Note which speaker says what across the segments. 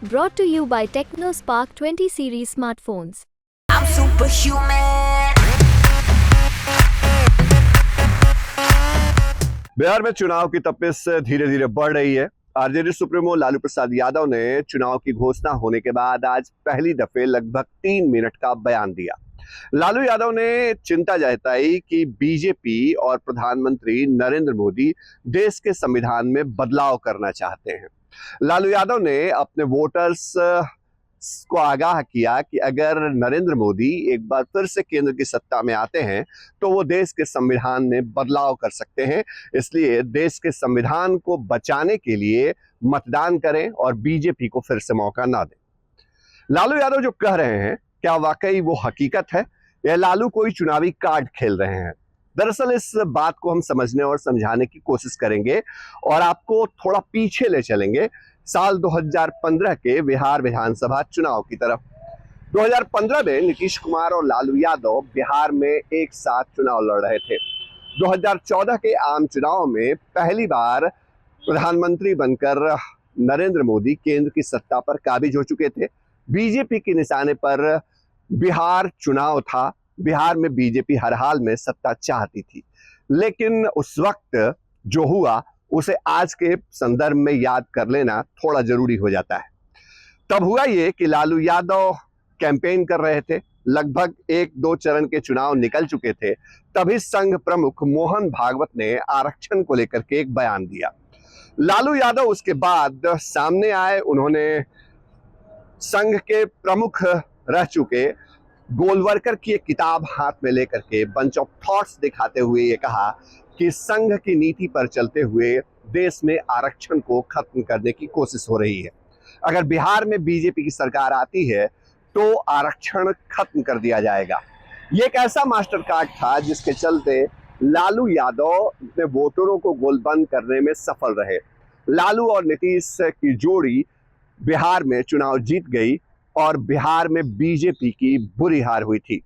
Speaker 1: Brought to you by TechnoSpark 20 series smartphones.
Speaker 2: I'm superhuman.
Speaker 3: Bihar में चुनाव की तपिश धीरे धीरे बढ़ रही है। आरजेडी सुप्रीमो लालू प्रसाद यादव ने चुनाव की घोषणा होने के बाद आज पहली दफे लगभग 3 मिनट का बयान दिया। लालू यादव ने चिंता जताई कि बीजेपी और प्रधानमंत्री नरेंद्र मोदी देश के संविधान में बदलाव करना चाहते हैं। लालू यादव ने अपने वोटर्स को आगाह किया कि अगर नरेंद्र मोदी एक बार फिर से केंद्र की सत्ता में आते हैं तो वो देश के संविधान में बदलाव कर सकते हैं। इसलिए देश के संविधान को बचाने के लिए मतदान करें और बीजेपी को फिर से मौका ना दें। लालू यादव जो कह रहे हैं, क्या वाकई वो हकीकत है या लालू कोई चुनावी कार्ड खेल रहे हैं? दरअसल इस बात को हम समझने और समझाने की कोशिश करेंगे और आपको थोड़ा पीछे ले चलेंगे साल 2015 के बिहार विधानसभा चुनाव की तरफ। 2015 में नीतीश कुमार और लालू यादव बिहार में एक साथ चुनाव लड़ रहे थे। 2014 के आम चुनाव में पहली बार प्रधानमंत्री बनकर नरेंद्र मोदी केंद्र की सत्ता पर काबिज हो चुके थे। बीजेपी के निशाने पर बिहार चुनाव था। बिहार में बीजेपी हर हाल में सत्ता चाहती थी, लेकिन उस वक्त जो हुआ उसे आज के संदर्भ में याद कर लेना थोड़ा जरूरी हो जाता है। तब हुआ ये कि लालू यादव कैंपेन कर रहे थे, लगभग 1-2 चरण के चुनाव निकल चुके थे। तभी संघ प्रमुख मोहन भागवत ने आरक्षण को लेकर के एक बयान दिया। लालू यादव उसके बाद सामने आए। उन्होंने संघ के प्रमुख रह चुके गोलवरकर की एक किताब हाथ में लेकर के बंच ऑफ थॉट्स दिखाते हुए ये कहा कि संघ की नीति पर चलते हुए देश में आरक्षण को खत्म करने की कोशिश हो रही है। अगर बिहार में बीजेपी की सरकार आती है तो आरक्षण खत्म कर दिया जाएगा। ये एक ऐसा मास्टर कार्ड था जिसके चलते लालू यादव अपने वोटरों को गोलबंद करने में सफल रहे। लालू और नीतीश की जोड़ी बिहार में चुनाव जीत गई और बिहार में बीजेपी की बुरी हार हुई थी।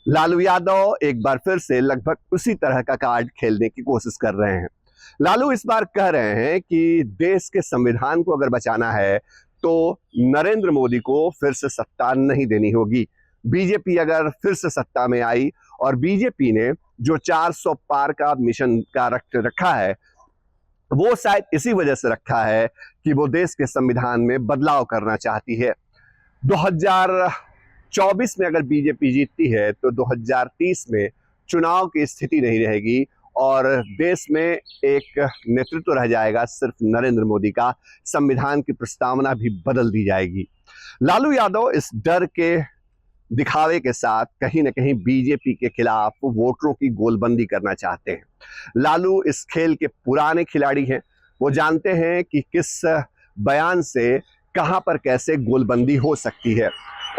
Speaker 3: लालू यादव एक बार फिर से लगभग उसी तरह का कार्ड खेलने की कोशिश कर रहे हैं। लालू इस बार कह रहे हैं कि देश के संविधान को अगर बचाना है तो नरेंद्र मोदी को फिर से सत्ता नहीं देनी होगी। बीजेपी अगर फिर से सत्ता में आई और बीजेपी ने जो 400 पार का मिशन का रखा है वो शायद इसी वजह से रखा है कि वो देश के संविधान में बदलाव करना चाहती है। 2024 में अगर बीजेपी जीतती है तो 2030 में चुनाव की स्थिति नहीं रहेगी और देश में एक नेतृत्व रह जाएगा सिर्फ नरेंद्र मोदी का। संविधान की प्रस्तावना भी बदल दी जाएगी। लालू यादव इस डर के दिखावे के साथ कहीं न कहीं बीजेपी के खिलाफ वोटरों की गोलबंदी करना चाहते हैं। लालू इस खेल के पुराने खिलाड़ी हैं। वो जानते हैं कि किस बयान से कहां पर कैसे गोलबंदी हो सकती है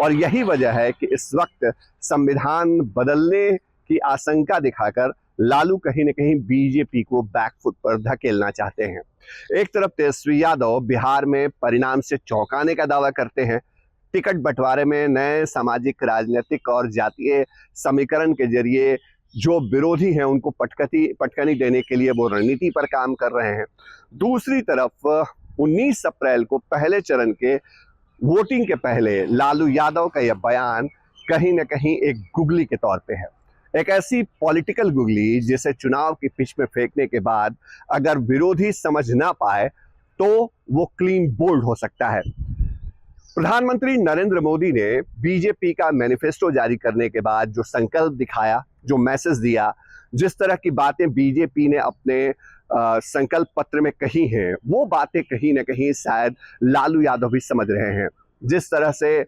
Speaker 3: और यही वजह है कि इस वक्त संविधान बदलने की आशंका दिखाकर लालू कहीं न कहीं बीजेपी को बैकफुट पर धकेलना चाहते हैं। एक तरफ तेजस्वी यादव बिहार में परिणाम से चौंकाने का दावा करते हैं। टिकट बंटवारे में नए सामाजिक, राजनीतिक और जातीय समीकरण के जरिए जो विरोधी हैं उनको पटकनी देने के लिए वो रणनीति पर काम कर रहे हैं। दूसरी तरफ 19 अप्रैल को पहले चरण के वोटिंग के पहले लालू यादव का यह बयान कहीं न कहीं एक गुगली के तौर पे है, एक ऐसी पॉलिटिकल गुगली जिसे चुनाव की पिच में फेंकने के बाद अगर विरोधी समझ ना पाए तो वो क्लीन बोल्ड हो सकता है। प्रधानमंत्री नरेंद्र मोदी ने बीजेपी का मैनिफेस्टो जारी करने के बाद जो संकल्प दिखाया, जो मैसेज दिया, जिस तरह की बातें बीजेपी ने अपने संकल्प पत्र में कही हैं, वो बातें कहीं ना कहीं शायद लालू यादव भी समझ रहे हैं। जिस तरह से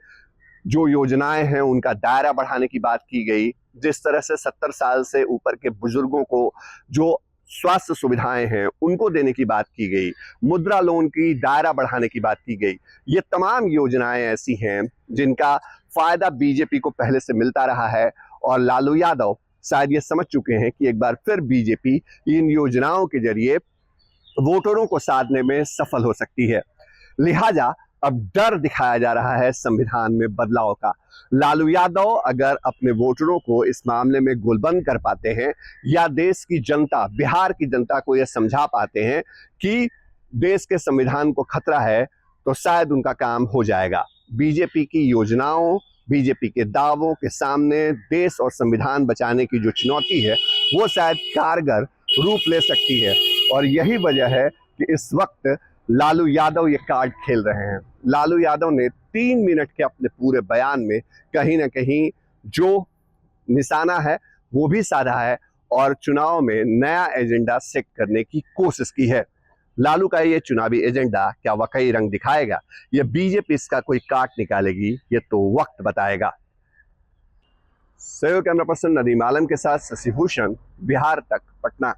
Speaker 3: जो योजनाएं हैं उनका दायरा बढ़ाने की बात की गई, जिस तरह से 70 साल से ऊपर के बुजुर्गों को जो स्वास्थ्य सुविधाएं हैं उनको देने की बात की गई, मुद्रा लोन की दायरा बढ़ाने की बात की गई, ये तमाम योजनाएं ऐसी हैं जिनका फायदा बीजेपी को पहले से मिलता रहा है और लालू यादव शायद ये समझ चुके हैं कि एक बार फिर बीजेपी इन योजनाओं के जरिए वोटरों को साधने में सफल हो सकती है। लिहाजा अब डर दिखाया जा रहा है संविधान में बदलाव का। लालू यादव अगर अपने वोटरों को इस मामले में गोलबंद कर पाते हैं या देश की जनता, बिहार की जनता को यह समझा पाते हैं कि देश के संविधान को खतरा है, तो शायद उनका काम हो जाएगा। बीजेपी की योजनाओं, बीजेपी के दावों के सामने देश और संविधान बचाने की जो चुनौती है वो शायद कारगर रूप ले सकती है। और यही वजह है कि इस वक्त लालू यादव ये कार्ड खेल रहे हैं। लालू यादव ने 3 मिनट के अपने पूरे बयान में कहीं ना कहीं जो निशाना है वो भी साधा है और चुनाव में नया एजेंडा सेट करने की कोशिश की है। लालू का ये चुनावी एजेंडा क्या वाकई रंग दिखाएगा, ये बीजेपी इसका कोई काट निकालेगी, ये तो वक्त बताएगा। सहयोग कैमरा पर्सन नदीम आलम के साथ शशि भूषण, बिहार तक, पटना।